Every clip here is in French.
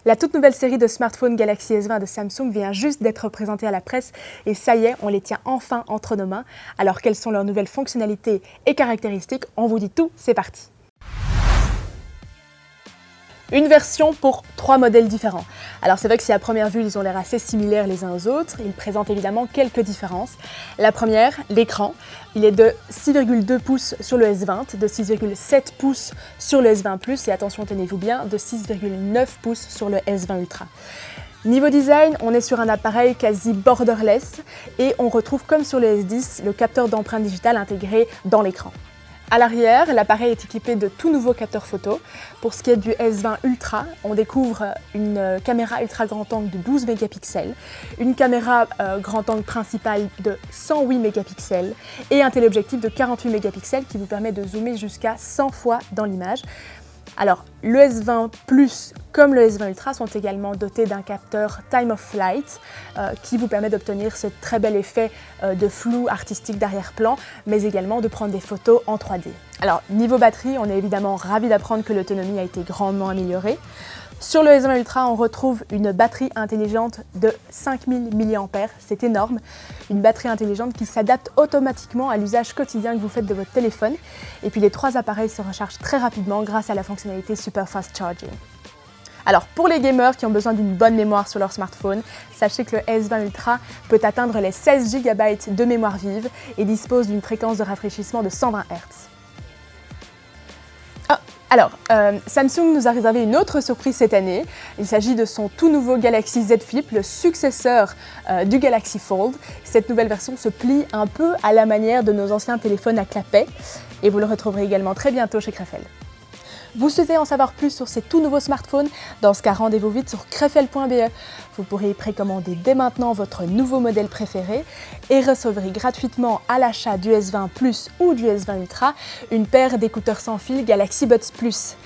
La toute nouvelle série de smartphones Galaxy S20 de Samsung vient juste d'être présentée à la presse et ça y est, on les tient enfin entre nos mains. Alors quelles sont leurs nouvelles fonctionnalités et caractéristiques? On vous dit tout, c'est parti! Une version pour 3 modèles différents. Alors c'est vrai que si à première vue ils ont l'air assez similaires les uns aux autres, ils présentent évidemment quelques différences. La première, l'écran. Il est de 6,2 pouces sur le S20, de 6,7 pouces sur le S20 Plus et attention tenez-vous bien, de 6,9 pouces sur le S20 Ultra. Niveau design, on est sur un appareil quasi borderless et on retrouve comme sur le S10 le capteur d'empreinte digitale intégré dans l'écran. À l'arrière, l'appareil est équipé de tout nouveaux capteurs photo. Pour ce qui est du S20 Ultra, on découvre une caméra ultra grand angle de 12 mégapixels, une caméra grand angle principale de 108 mégapixels et un téléobjectif de 48 mégapixels qui vous permet de zoomer jusqu'à 100 fois dans l'image. Alors, le S20 Plus comme le S20 Ultra sont également dotés d'un capteur Time of Flight qui vous permet d'obtenir ce très bel effet de flou artistique d'arrière-plan, mais également de prendre des photos en 3D. Alors, niveau batterie, on est évidemment ravis d'apprendre que l'autonomie a été grandement améliorée. Sur le S20 Ultra, on retrouve une batterie intelligente de 5000 mAh, c'est énorme. Une batterie intelligente qui s'adapte automatiquement à l'usage quotidien que vous faites de votre téléphone. Et puis les 3 appareils se rechargent très rapidement grâce à la fonctionnalité Super Fast Charging. Alors pour les gamers qui ont besoin d'une bonne mémoire sur leur smartphone, sachez que le S20 Ultra peut atteindre les 16 GB de mémoire vive et dispose d'une fréquence de rafraîchissement de 120 Hz. Alors, Samsung nous a réservé une autre surprise cette année. Il s'agit de son tout nouveau Galaxy Z Flip, le successeur du Galaxy Fold. Cette nouvelle version se plie un peu à la manière de nos anciens téléphones à clapet et vous le retrouverez également très bientôt chez Crefel. Vous souhaitez en savoir plus sur ces tout nouveaux smartphones? Dans ce cas, rendez-vous vite sur crefel.be. Vous pourrez précommander dès maintenant votre nouveau modèle préféré et recevrez gratuitement à l'achat du S20 Plus ou du S20 Ultra une paire d'écouteurs sans fil Galaxy Buds Plus.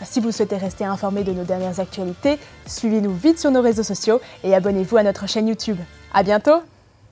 Si vous souhaitez rester informé de nos dernières actualités, suivez-nous vite sur nos réseaux sociaux et abonnez-vous à notre chaîne YouTube. À bientôt!